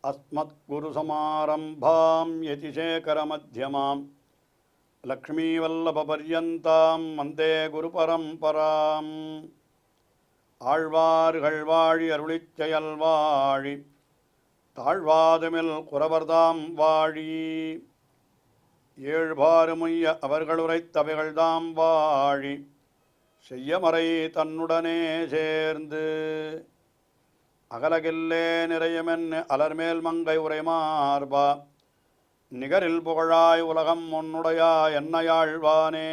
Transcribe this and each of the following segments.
अस्मत्गुरुसमारम्भां यतिशेखरमध्यमां लक्ष्मीवल्लभपर्यन्तां वन्दे गुरुपरम्पराम् ஆழ்வார்கள் வாழி அருளிச் செயல் வாழி தாழ்வாதுமில் குறவர்தாம் வாழி ஏழ்பாறுமுய்ய அவர்களுரைத்தவைகள்தாம் வாழி செய்யமறை தன்னுடனே சேர்ந்து அகலகில்லே நிறையமென் அலர்மேல் மங்கை உரைமார்பா நிகரில் புகழாய் உலகம் உன்னுடையா என்னையாழ்வானே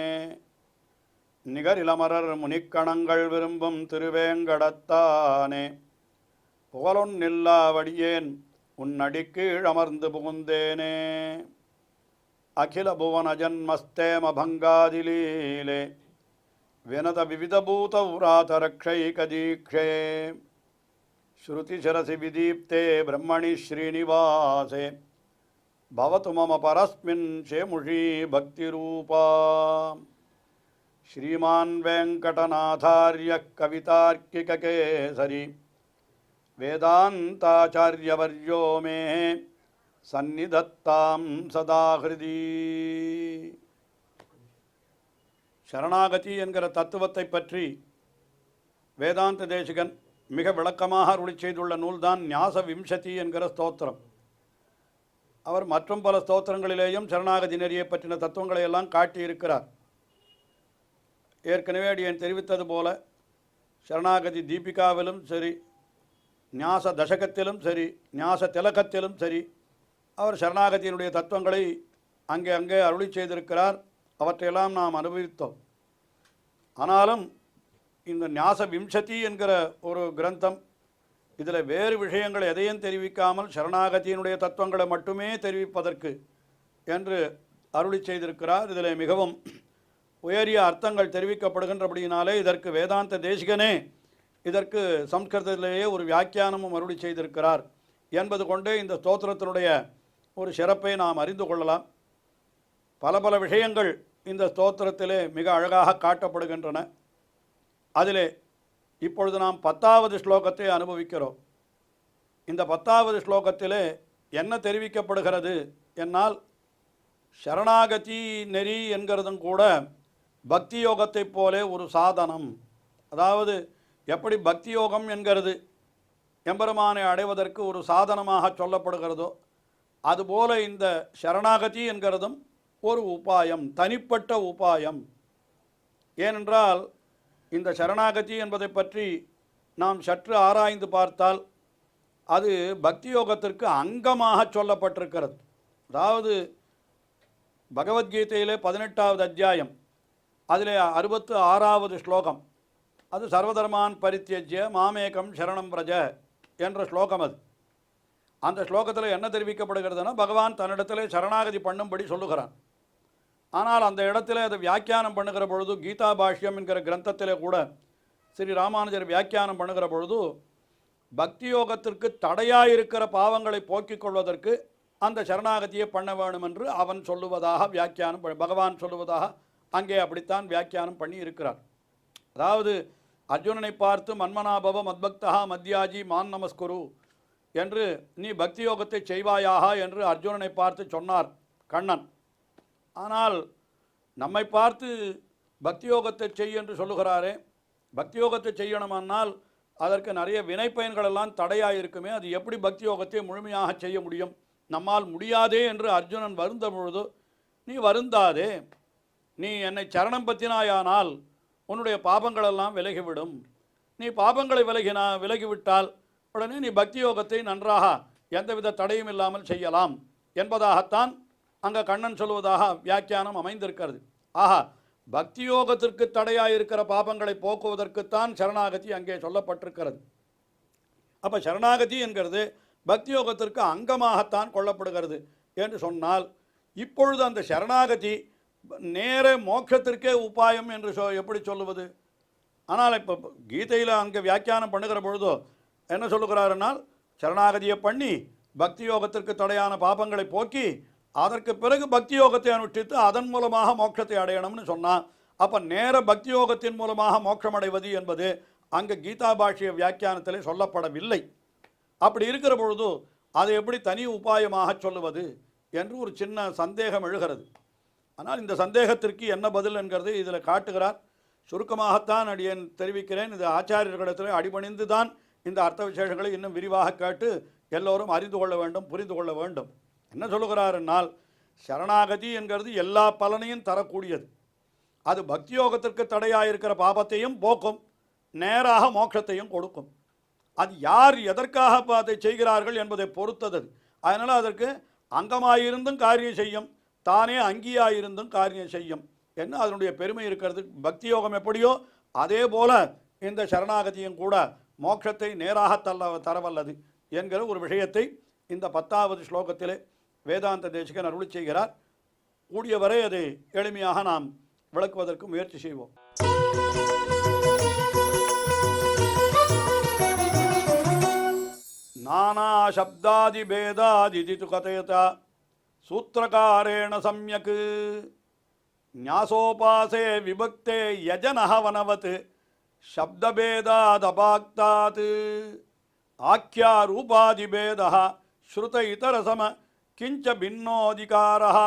நிகரிலமரர் முனிக்கணங்கள் விரும்பும் திருவேங்கடத்தானே புகழொன்னில்லா வடியேன் உன்னடிக்கீழ் அமர்ந்து புகுந்தேனே அகில புவன ஜன்மஸ்தேம பங்காதிலீலே வினத விவிதபூத உராதரக்ஷைகதீக்ஷே ஸ்ருதிசிரசி விதீப்தே பிரம்மணி ஸ்ரீனிவாசே பவது மம பரஸ்மின் சேமுஷி பக்திரூபா श्रीमान् वेङ्कटनाथार्य कवितार्किककेसरी वेदान्ताचार्यवर्यो मे सन्निधत्तां सदा हृदि शरणागति என்கிற தத்துவத்தை பற்றி வேதாந்த தேசிகன் மிக விளக்கமாக அருளிச் செய்துள்ள நூல்தான் ஞாச விம்சதி என்கிற ஸ்தோத்திரம். அவர் மற்றும் பல ஸ்தோத்திரங்களிலேயும் சரணாகதி நெறியை பற்றின தத்துவங்களை எல்லாம் காட்டியிருக்கிறார். ஏற்கனவே அடியேன் தெரிவித்தது போல சரணாகதி தீபிகாவிலும் சரி, ஞாச தசகத்திலும் சரி, ஞாச திலகத்திலும் சரி அவர் சரணாகதியினுடைய தத்துவங்களை அங்கே அருளி செய்திருக்கிறார். அவற்றையெல்லாம் நாம் அனுபவித்தோம். ஆனாலும் இந்த ஞாச விம்சதி என்கிற ஒரு கிரந்தம் இதில் வேறு விஷயங்கள் எதையும் தெரிவிக்காமல் சரணாகதியினுடைய தத்துவங்களை மட்டுமே தெரிவிப்பதற்கு என்று அருளி செய்திருக்கிறார். இதில் மிகவும் உயரிய அர்த்தங்கள் தெரிவிக்கப்படுகின்றபடியினாலே இதற்கு வேதாந்த தேசிகனே இதற்கு சம்ஸ்கிருதத்திலேயே ஒரு வியாக்கியானமும் அருளி செய்திருக்கிறார் என்பது கொண்டே இந்த ஸ்தோத்திரத்தினுடைய ஒரு சிறப்பை நாம் அறிந்து கொள்ளலாம். பல பல விஷயங்கள் இந்த ஸ்தோத்திரத்திலே மிக அழகாக காட்டப்படுகின்றன. அதிலே இப்பொழுது நாம் 10வது ஸ்லோகத்தை அனுபவிக்கிறோம். இந்த 10வது ஸ்லோகத்திலே என்ன தெரிவிக்கப்படுகிறது என்னால், சரணாகதி நெறி என்கிறதும் கூட பக்தி யோகத்தைப் போல ஒரு சாதனம். அதாவது எப்படி பக்தி யோகம் என்கிறது எம்பெருமானை அடைவதற்கு ஒரு சாதனமாக சொல்லப்படுகிறதோ அதுபோல இந்த சரணாகதி என்கிறதும் ஒரு உபாயம், தனிப்பட்ட உபாயம். ஏனென்றால் இந்த சரணாகதி என்பதை பற்றி நாம் சற்று ஆராய்ந்து பார்த்தால் அது பக்தி யோகத்திற்கு அங்கமாக சொல்லப்பட்டிருக்கிறது. அதாவது பகவத்கீதையிலே 18வது அத்தியாயம் அதிலே 66வது ஸ்லோகம், அது சர்வதர்மான் பரித்யஜ்ய மாமேகம் சரணம் பிரஜ என்ற ஸ்லோகம். அது அந்த ஸ்லோகத்தில் என்ன தெரிவிக்கப்படுகிறதுனா, பகவான் தன்னிடத்திலே சரணாகதி பண்ணும்படி சொல்லுகிறான். ஆனால் அந்த இடத்துல அதை வியாக்கியானம் பண்ணுகிற பொழுது, கீதா பாஷ்யம் என்கிற கிரந்தத்திலே கூட ஸ்ரீ ராமானுஜர் வியாக்கியானம் பண்ணுகிற பொழுது பக்தி யோகத்திற்கு தடையாயிருக்கிற பாவங்களை போக்கிக் கொள்வதற்கு அந்த சரணாகதியை பண்ண வேணும் என்று அவன் சொல்லுவதாக வியாக்கியானம், பகவான் சொல்லுவதாக அங்கே அப்படித்தான் வியாக்கியானம் பண்ணி இருக்கிறார். அதாவது அர்ஜுனனை பார்த்து மன்மனாபவ மத்பக்தா மத்யாஜி மான் நமஸ்குரு என்று நீ பக்தி யோகத்தை செய்வாயாக என்று அர்ஜுனனை பார்த்து சொன்னார் கண்ணன். ஆனால் நம்மை பார்த்து பக்தி யோகத்தை செய் என்று சொல்லுகிறாரே, பக்தி யோகத்தை செய்யணுமானால் அதற்கு நிறைய வினை பயன்களெல்லாம் தடையாக இருக்குமே, அது எப்படி பக்தி யோகத்தை முழுமையாக செய்ய முடியும், நம்மால் முடியாதே என்று அர்ஜுனன் வருந்த பொழுது, நீ வருந்தாதே, நீ என்னை சரணம் பற்றினாயானால் உன்னுடைய பாபங்களெல்லாம் விலகிவிடும். நீ பாபங்களை விலகிவிட்டால் உடனே நீ பக்தி யோகத்தை நன்றாக எந்தவித தடையும் இல்லாமல் செய்யலாம் என்பதாகத்தான் அங்கே கண்ணன் சொல்வதாக வியாக்கியானம் அமைந்திருக்கிறது. ஆஹா, பக்தி யோகத்திற்கு தடையாயிருக்கிற பாபங்களை போக்குவதற்குத்தான் சரணாகதி அங்கே சொல்லப்பட்டிருக்கிறது. அப்போ சரணாகதி என்கிறது பக்தி யோகத்திற்கு அங்கமாகத்தான் கொள்ளப்படுகிறது என்று சொன்னால், இப்பொழுது அந்த சரணாகதி நேர மோட்சத்திற்கே உபாயம் என்று எப்படி சொல்லுவது? ஆனால் இப்போ கீதையில் அங்கே வியாக்கியானம் பண்ணுகிற பொழுதோ என்ன சொல்லுகிறாருனால், சரணாகதியை பண்ணி பக்தி யோகத்திற்கு தடையான பாபங்களை போக்கி அதற்கு பிறகு பக்தி யோகத்தை அனுஷ்டித்து அதன் மூலமாக மோட்சத்தை அடையணும்னு சொன்னான். அப்போ நேர பக்தி யோகத்தின் மூலமாக மோட்சம் அடைவது என்பது அங்கே கீதா பாஷ்ய வியாக்கியானத்திலே சொல்லப்படவில்லை. அப்படி இருக்கிற பொழுது அதை எப்படி தனி உபாயமாக சொல்லுவது என்று ஒரு சின்ன சந்தேகம் எழுகிறது. ஆனால் இந்த சந்தேகத்திற்கு என்ன பதில் என்கிறது இதில் காட்டுகிறார். சுருக்கமாகத்தான் அடியேன் தெரிவிக்கிறேன். இது ஆச்சாரியர்களிடத்தில் அடிபணிந்து தான் இந்த அர்த்த விசேஷங்களை இன்னும் விரிவாக கேட்டு எல்லோரும் அறிந்து கொள்ள வேண்டும், புரிந்து கொள்ள வேண்டும். என்ன சொல்லுகிறார் என்னால், சரணாகதி என்கிறது எல்லா பலனையும் தரக்கூடியது. அது பக்தி யோகத்திற்கு தடையாக இருக்கிற பாபத்தையும் போக்கும், நேராக மோட்சத்தையும் கொடுக்கும். அது யார் எதற்காக அதை செய்கிறார்கள் என்பதை பொறுத்தது. அதனால் அதற்கு அங்கமாயிருந்தும் காரியம் செய்யும், தானே அங்கியாயிருந்தும் காரியம் செய்யும் என்ன அதனுடைய பெருமை இருக்கிறது. பக்தி யோகம் எப்படியோ அதே போல இந்த சரணாகதியும் கூட மோட்சத்தை நேராக தரவல்லது என்கிற ஒரு விஷயத்தை இந்த 10வது ஸ்லோகத்திலே வேதாந்த தேசிகன் அருளி செய்கிறார். கூடியவரை அதை எளிமையாக நாம் விளக்குவதற்கு முயற்சி செய்வோம். நானா சப்தாதி பேதாதி து கதயதா சூத்திரகாரேண சம்யக் ஞாசோபாசே விபக்தே யஜனஹ வனவத் சப்தபேதாதபாக்தாத் ஆக்யா ரூபாதிபேதः ஸ்ருத இதரசம கிஞ்ச பின்னோதிகாரः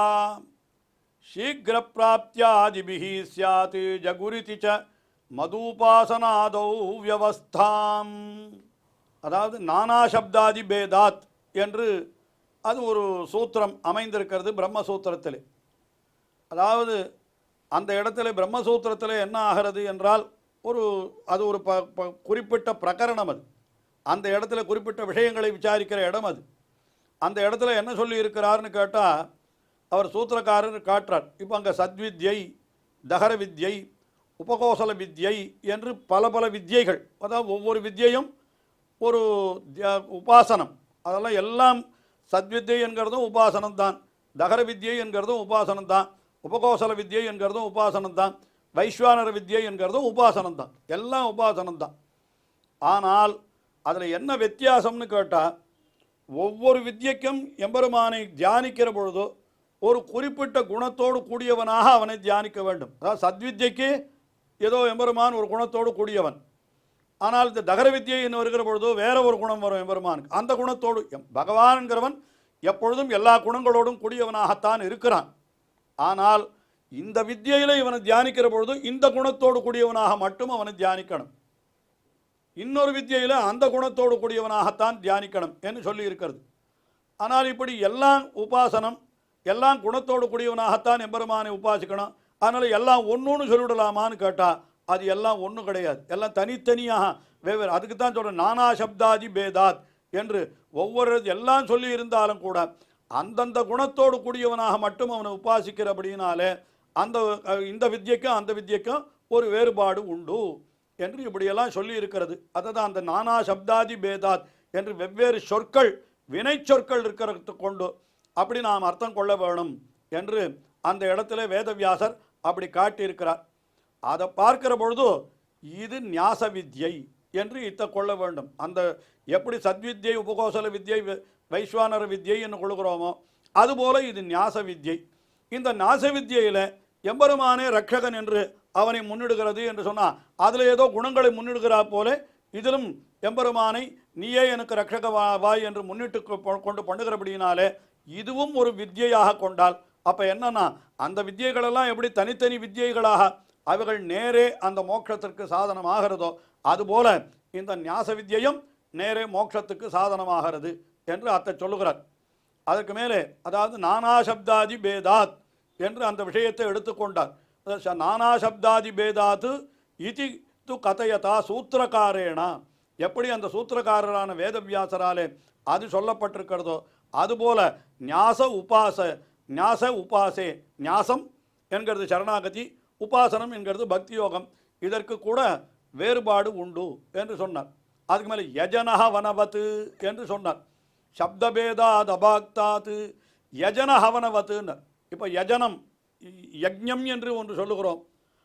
சீக்கிரப்பிராப்தியாதிபிஹ ஸ்யாத் ஜகுரிதி ச மதூபாசனாதௌ வியவஸ்தாம். அதாவது நானா சப்தாதி பேதாத் என்று அது ஒரு சூத்திரம் அமைந்திருக்கிறது பிரம்மசூத்திரத்தில். அதாவது அந்த இடத்துல பிரம்மசூத்திரத்தில் என்ன ஆகிறது என்றால் அது ஒரு குறிப்பிட்ட பிரகரணம். அது அந்த இடத்துல குறிப்பிட்ட விஷயங்களை விசாரிக்கிற இடம். அது அந்த இடத்துல என்ன சொல்லி இருக்கிறார்னு கேட்டால் அவர் சூத்திரக்காரர் காட்டுறார். இப்போ அங்கே சத்வித்யை, தகர வித்யை, உபகோசல வித்யை என்று பல பல வித்யைகள், அதாவது ஒவ்வொரு வித்யையும் ஒரு உபாசனம். அதெல்லாம் எல்லாம் சத்வித்யை என்கிறதும் உபாசனம் தான், தகர வித்யை என்கிறதும் உபாசனம் தான், உபகோசல வித்யை என்கிறதும் உபாசனம் தான், வைஸ்வானர வித்யை என்கிறதும் உபாசனம் தான், எல்லாம் உபாசனம் தான். ஆனால் அதில் என்ன வித்தியாசம்னு கேட்டால், ஒவ்வொரு வித்யைக்கும் எம்பெருமானை தியானிக்கிற பொழுதோ ஒரு குறிப்பிட்ட குணத்தோடு கூடியவனாக அவனை தியானிக்க வேண்டும். அதாவது சத்வித்யைக்கு ஏதோ எம்பெருமான் ஒரு குணத்தோடு கூடியவன். ஆனால் இந்த தகர வித்யை என்று வருகிற பொழுதோ வேற ஒரு குணம் வரும் எம்பெருமானுக்கு. அந்த குணத்தோடு பகவான்கிறவன் எப்பொழுதும் எல்லா குணங்களோடும் கூடியவனாகத்தான் இருக்கிறான். ஆனால் இந்த வித்யையில் இவனை தியானிக்கிற பொழுது இந்த குணத்தோடு கூடியவனாக மட்டும் அவனை தியானிக்கணும். இன்னொரு வித்யையில் அந்த குணத்தோடு கூடியவனாகத்தான் தியானிக்கணும் என்று சொல்லி இருக்கிறது. ஆனால் இப்படி எல்லாம் உபாசனம், எல்லாம் குணத்தோடு கூடியவனாகத்தான் எம்பெருமானை உபாசிக்கணும். அதனால் எல்லாம் ஒன்றுன்னு சொல்லிவிடலாமான்னு கேட்டால் அது எல்லாம் ஒன்றும் கிடையாது, எல்லாம் தனித்தனியாக வெவ்வேறு. அதுக்கு தான் சொல்கிறேன் நானா சப்தாதி பேதாத் என்று. ஒவ்வொரு எல்லாம் சொல்லி இருந்தாலும் கூட அந்தந்த குணத்தோடு கூடியவனாக மட்டும் அவனை உபாசிக்கிறபடினாலே இந்த வித்யைக்கும் அந்த வித்யைக்கும் ஒரு வேறுபாடு உண்டு என்று இப்படியெல்லாம் சொல்லி இருக்கிறது. அதுதான் அந்த நானா சப்தாதி பேதாத் என்று வெவ்வேறு சொற்கள், வினை சொற்கள் இருக்கிறது கொண்டு அப்படி நாம் அர்த்தம் கொள்ள வேணும் என்று அந்த இடத்துல வேதவியாசர் அப்படி காட்டியிருக்கிறார். அதை பார்க்கிற பொழுது இது ஞாச வித்யை என்று கொள்ள வேண்டும். அந்த எப்படி சத்வித்யை, உபகோசல வித்யை, வைஸ்வானர வித்யை என்று கொள்கிறோமோ அதுபோல இது ஞாச வித்யை. இந்த ஞாச வித்யையில் எம்பெருமானே ரட்சகன் என்று அவனை முன்னிடுகிறது என்று சொன்னால் அதில் ஏதோ குணங்களை முன்னிடுகிறா போல இதிலும் எம்பெருமானை நீயே எனக்கு ரட்சக வாய் என்று முன்னிட்டு கொண்டு பண்ணுகிறபடியினாலே இதுவும் ஒரு வித்யையாக கொண்டால் அப்போ என்னன்னா அந்த வித்யைகளெல்லாம் எப்படி தனித்தனி வித்யைகளாக அவைகள் நேரே அந்த மோட்சத்திற்கு சாதனமாகிறதோ அதுபோல இந்த ஞாச வித்யையும் நேரே மோட்சத்துக்கு சாதனமாகிறது என்று அத்தை சொல்லுகிறார். அதற்கு மேலே அதாவது நானா சப்தாதி பேதாத் என்று அந்த விஷயத்தை எடுத்துக்கொண்டார். நானா சப்தாதி பேதாத் இதி து கதயதா சூத்திரக்காரேனா, எப்படி அந்த சூத்திரக்காரரான வேதவியாசராலே அது சொல்லப்பட்டிருக்கிறதோ அதுபோல ஞாச உபாசே, ஞாசம் என்கிறது சரணாகதி, உபாசனம் என்கிறது பக்தி யோகம், இதற்கு கூட வேறுபாடு உண்டு என்று சொன்னார். அதுக்கு மேலே யஜனஹ வனவத்து என்று சொன்னார். சப்தபேதாத் அபாக்தாத் யஜனஹ வனவத்துன்னு. இப்போ யஜனம், யஜ்ஞம் என்று ஒன்று சொல்லுகிறோம்,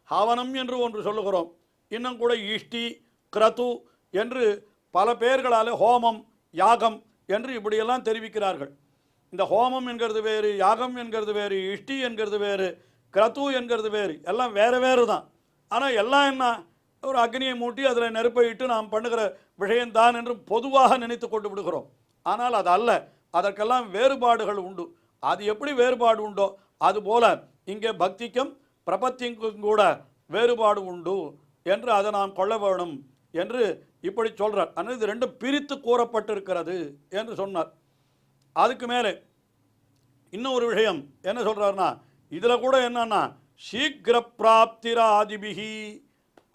ஹவனம் என்று ஒன்று சொல்லுகிறோம், இன்னும் கூட இஷ்டி, கிரது என்று பல பெயர்களால் ஹோமம், யாகம் என்று இப்படியெல்லாம் தெரிவிக்கிறார்கள். இந்த ஹோமம் என்கிறது வேறு, யாகம் என்கிறது வேறு, இஷ்டி என்கிறது வேறு, கிரது என்கிறது வேறு, எல்லாம் வேறு வேறு தான். ஆனால் எல்லாம் என்ன, ஒரு அக்னியை மூட்டி அதில் நெருப்பை இட்டு நாம் பண்ணுகிற விஷயம்தான் என்று பொதுவாக நினைத்து கொண்டு விடுகிறோம். ஆனால் அது அல்ல, அதற்கெல்லாம் வேறுபாடுகள் உண்டு. அது எப்படி வேறுபாடு உண்டோ அதுபோல இங்கே பக்திக்கும் பிரபத்திக்கும் கூட வேறுபாடு உண்டு என்று அதை நாம் கொள்ள வேணும் என்று இப்படி சொல்கிறார். ஆனால் இது ரெண்டும் பிரித்து கூறப்பட்டிருக்கிறது என்று சொன்னார். அதுக்கு மேலே இன்னும் ஒரு விஷயம் என்ன சொல்கிறாருன்னா, இதில் கூட என்னன்னா சீக்கிர பிராப்திராதிபிகி,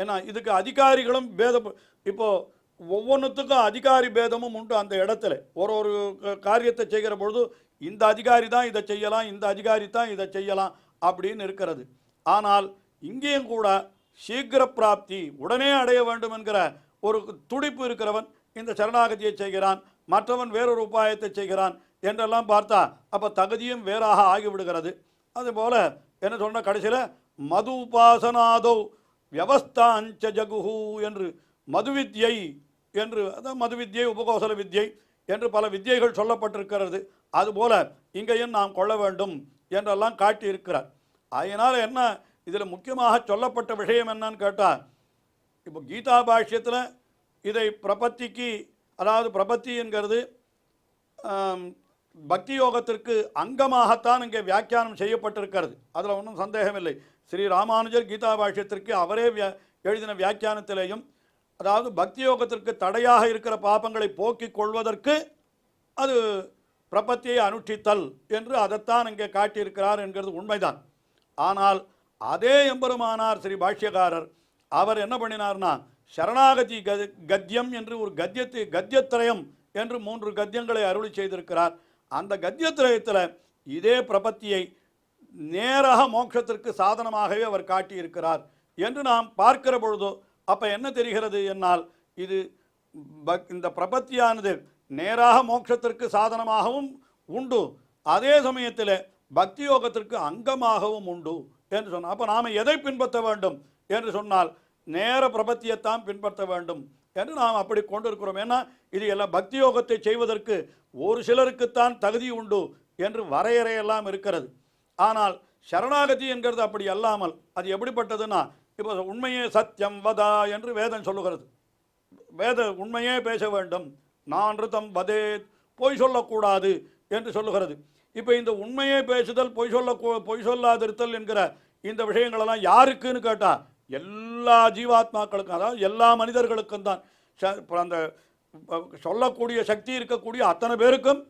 ஏன்னா இதுக்கு அதிகாரிகளும் பேதம். இப்போது ஒவ்வொன்றுத்துக்கும் அதிகாரி பேதமும் உண்டு. அந்த இடத்துல ஒரு காரியத்தை செய்கிற பொழுது இந்த அதிகாரி தான் இதை செய்யலாம், இந்த அதிகாரி தான் இதை செய்யலாம் அப்படின்னு இருக்கிறது. ஆனால் இங்கேயும் கூட சீக்கிர பிராப்தி, உடனே அடைய வேண்டும் என்கிற ஒரு துடிப்பு இருக்கிறவன் இந்த சரணாகதியை செய்கிறான், மற்றவன் வேறொரு உபாயத்தை செய்கிறான் என்றெல்லாம் பார்த்தா அப்போ தகுதியும் வேறாக ஆகிவிடுகிறது. அதுபோல் என்ன சொன்ன கடைசியில் மது உபாசனாதோ வியவஸ்தாஞ்ச ஜகுஹு என்று மதுவித்யை என்று, அதான் மதுவித்யை உபகோசல வித்யை என்று பல வித்யைகள் சொல்லப்பட்டிருக்கிறது. அதுபோல் இங்கேயும் நாம் கொள்ள வேண்டும் என்றெல்லாம் காட்டியிருக்கிறார். அதனால் என்ன இதில் முக்கியமாக சொல்லப்பட்ட விஷயம் என்னன்னு கேட்டால், இப்போ கீதா பாஷ்யத்தில் இதை பிரபத்திக்கு, அதாவது பிரபத்தி என்கிறது பக்தி யோகத்திற்கு அங்கமாகத்தான் இங்கே வியாக்கியானம் செய்யப்பட்டிருக்கிறது. அதில் ஒன்றும் சந்தேகமில்லை. ஸ்ரீ ராமானுஜர் கீதா பாஷ்யத்திற்கு அவரே எழுதின வியாக்கியானத்திலேயும், அதாவது பக்தி யோகத்திற்கு தடையாக இருக்கிற பாபங்களை போக்கிக் கொள்வதற்கு அது பிரபத்தியை அனுஷ்டித்தல் என்று அதைத்தான் இங்கே காட்டியிருக்கிறார் என்கிறது உண்மைதான். ஆனால் அதே எம்பெருமானார் ஸ்ரீ பாஷ்யக்காரர் அவர் என்ன பண்ணினார்னா, சரணாகதி கத்தியம் என்று ஒரு கத்தியத்திரயம் என்று 3 கத்தியங்களை அருளி செய்திருக்கிறார். அந்த கத்தியத்திரயத்தில் இதே பிரபத்தியை நேராக மோட்சத்திற்கு சாதனமாகவே அவர் காட்டியிருக்கிறார் என்று நாம் பார்க்கிற பொழுதோ அப்போ என்ன தெரிகிறது என்னால், இது இந்த பிரபத்தியானது நேராக மோட்சத்திற்கு சாதனமாகவும் உண்டு, அதே சமயத்தில் பக்தி யோகத்திற்கு அங்கமாகவும் உண்டு என்று சொன்னால், அப்போ நாம் எதை பின்பற்ற வேண்டும் என்று சொன்னால் நேர பிரபத்தியைத்தான் பின்பற்ற வேண்டும் என்று நாம் அப்படி கொண்டிருக்கிறோம். ஏன்னா இது எல்லாம் பக்தி யோகத்தை செய்வதற்கு ஒரு சிலருக்குத்தான் தகுதி உண்டு என்று வரையறையெல்லாம் இருக்கிறது. ஆனால் சரணாகதி என்கிறது அப்படி அல்லாமல் அது எப்படிப்பட்டதுன்னா, இப்போ உண்மையே சத்தியம் வதா என்று வேதம் சொல்லுகிறது. உண்மையே பேச வேண்டும், நான் ரிதம் வதே, பொய் சொல்லக்கூடாது என்று சொல்லுகிறது. இப்போ இந்த உண்மையே பேசுதல், பொய் சொல்லாதிருத்தல் என்கிற இந்த விஷயங்களெல்லாம் யாருக்குன்னு கேட்டால் எல்லா ஜீவாத்மாக்களுக்கும், அதாவது எல்லா மனிதர்களுக்கும் தான். அந்த சொல்லக்கூடிய சக்தி இருக்கக்கூடிய அத்தனை பேருக்கும்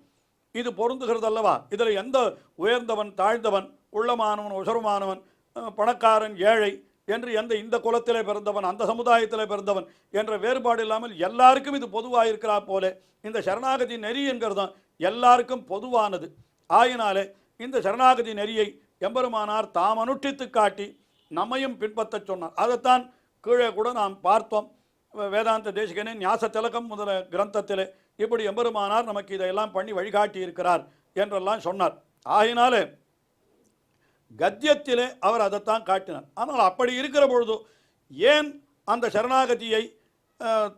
இது பொருந்துகிறது அல்லவா? இதில் எந்த உயர்ந்தவன் தாழ்ந்தவன், உள்ளமானவன் உசரமானவன், பணக்காரன் ஏழை என்று இந்த குலத்திலே பிறந்தவன் அந்த சமுதாயத்தில் பிறந்தவன் என்ற வேறுபாடு இல்லாமல் எல்லாருக்கும் இது பொதுவாக இருக்கிறா போல இந்த சரணாகதி நெறி என்கிறதும் எல்லாருக்கும் பொதுவானது. ஆயினாலே இந்த சரணாகதி நெறியை எம்பெருமானார் தாம் அனுஷ்டித்து காட்டி நம்மையும் பின்பற்ற சொன்னார். அதைத்தான் கீழே கூட நாம் பார்த்தோம். வேதாந்த தேசிகனே ஞாச திலகம் முதல கிரந்தத்திலே இப்படி எம்பெருமானார் நமக்கு இதையெல்லாம் பண்ணி வழிகாட்டி இருக்கிறார் என்றெல்லாம் சொன்னார். ஆகினாலே கத்தியத்திலே அவர் அதைத்தான் காட்டினார். ஆனால் அப்படி இருக்கிற பொழுது ஏன் அந்த சரணாகதியை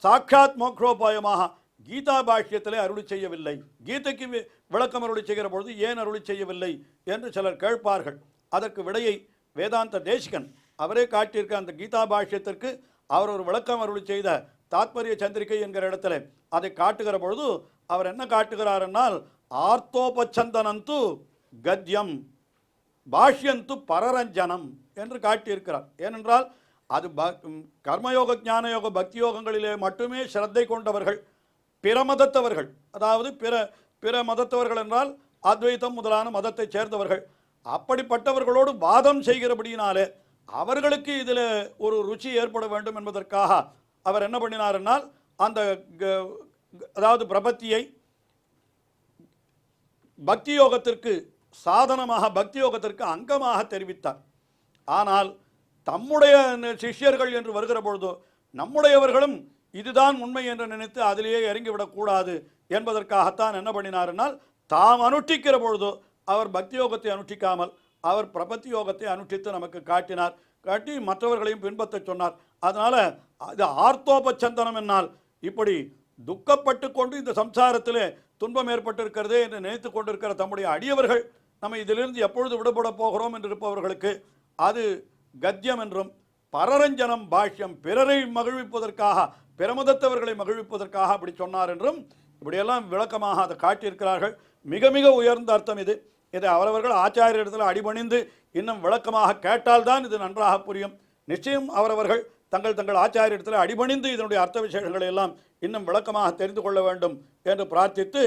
சாட்சாத் மோக்ஷோபாயமாக கீதா பாஷ்யத்திலே அருளி செய்யவில்லை, கீதைக்கு விளக்கம் அருளி செய்கிற பொழுது ஏன் அருளி செய்யவில்லை என்று சிலர் கேட்பார்கள். அதற்கு விடையை வேதாந்த தேசிகன் அவரே காட்டியிருக்க அந்த கீதா பாஷ்யத்திற்கு அவர் ஒரு விளக்கம் அருளி செய்த தாத்பரிய சந்திரிகை என்கிற இடத்துல அதை காட்டுகிற பொழுது அவர் என்ன காட்டுகிறார் என்னால், ஆர்த்தோபச்சந்தனந்து கத்யம் பாஷ்யந்து பரரஞ்சனம் என்று காட்டியிருக்கிறார். ஏனென்றால் அது கர்மயோக ஞானயோக பக்தி யோகங்களிலே மட்டுமே ஸ்ரத்தை கொண்டவர்கள், பிற மதத்தவர்கள், அதாவது பிற மதத்தவர்கள் என்றால் அத்வைத்தம் முதலான மதத்தை சேர்ந்தவர்கள், அப்படிப்பட்டவர்களோடு வாதம் செய்கிறபடியினாலே அவர்களுக்கு இதில் ஒரு ருச்சி ஏற்பட வேண்டும் என்பதற்காக அவர் என்ன பண்ணினார் என்னால், அந்த அதாவது பிரபத்தியை பக்தி யோகத்திற்கு சாதனமாக, பக்தி யோகத்திற்கு அங்கமாக தெரிவித்தார். ஆனால் தம்முடைய சிஷ்யர்கள் என்று வருகிற பொழுதோ நம்முடையவர்களும் இதுதான் உண்மை என்று நினைத்து அதிலேயே இறங்கிவிடக்கூடாது என்பதற்காகத்தான் என்ன பண்ணினார்னால், தாம் அனுஷ்டிக்கிற பொழுதோ அவர் பக்தி யோகத்தை அனுஷ்டிக்காமல் அவர் பிரபத்தி யோகத்தை அனுஷ்டித்து நமக்கு காட்டி மற்றவர்களையும் பின்பற்ற சொன்னார். அதனால் அது ஆர்த்தோபச்சந்தனம் என்னால் இப்படி துக்கப்பட்டு கொண்டு இந்த சம்சாரத்திலே துன்பம் ஏற்பட்டிருக்கிறதே என்று நினைத்து கொண்டிருக்கிற தம்முடைய அடியவர்கள் நம்ம இதிலிருந்து எப்பொழுது விடுபட போகிறோம் என்று இருப்பவர்களுக்கு அது கத்தியம் என்றும், பரரஞ்சனம் பாஷ்யம் பிறரை மகிழ்விப்பதற்காக, பிரமதத்தவர்களை மகிழ்விப்பதற்காக அப்படி சொன்னார் என்றும் இப்படியெல்லாம் விளக்கமாக அதை காட்டியிருக்கிறார்கள். மிக மிக உயர்ந்த அர்த்தம் இது. இதை அவரவர்கள் ஆச்சாரியரிடத்தில் அடிபணிந்து இன்னும் விளக்கமாக கேட்டால்தான் இது நன்றாக புரியும். நிச்சயம் அவரவர்கள் தங்கள் தங்கள் ஆச்சாரியரிடத்தில் அடிபணிந்து இதனுடைய அர்த்த விசேஷங்களை எல்லாம் இன்னும் விளக்கமாக தெரிந்து கொள்ள வேண்டும் என்று பிரார்த்தித்து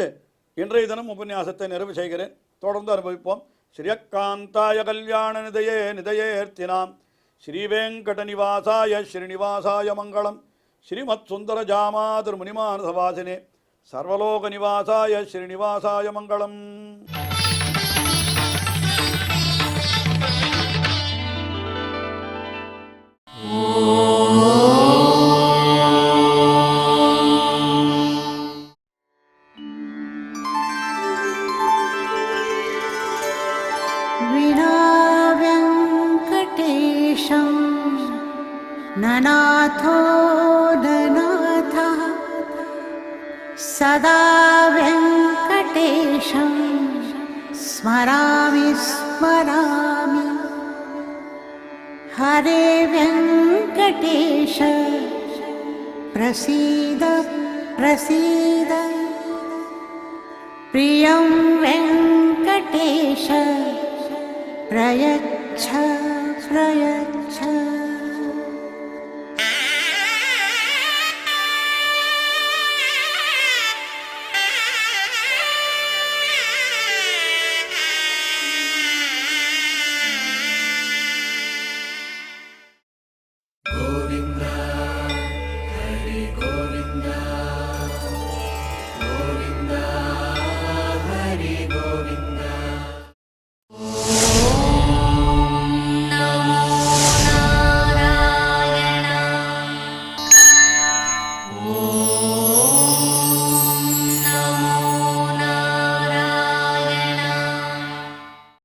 இன்றைய தினம் உபன்யாசத்தை நிறைவு செய்கிறேன். தொடர்ந்து அனுபவிப்போம். ஸ்ரீயக்காந்தாய கல்யாண நிதையே நிதையேர்த்தினாம் ஸ்ரீவேங்கட நிவாசாய ஸ்ரீனிவாசாய மங்களம். ஸ்ரீமத் சுந்தர ஜாமாதிர் முனிமானசவாசினே சர்வலோக நிவாசாய ஸ்ரீனிவாசாய மங்களம். ननाथो ननाथः सदा वेङ्कटेशं स्मरामि स्मरामि. हरे वेङ्कटेश प्रसीद प्रसीद. प्रियं वेङ्कटेश प्रयच्छ प्रयच्छ.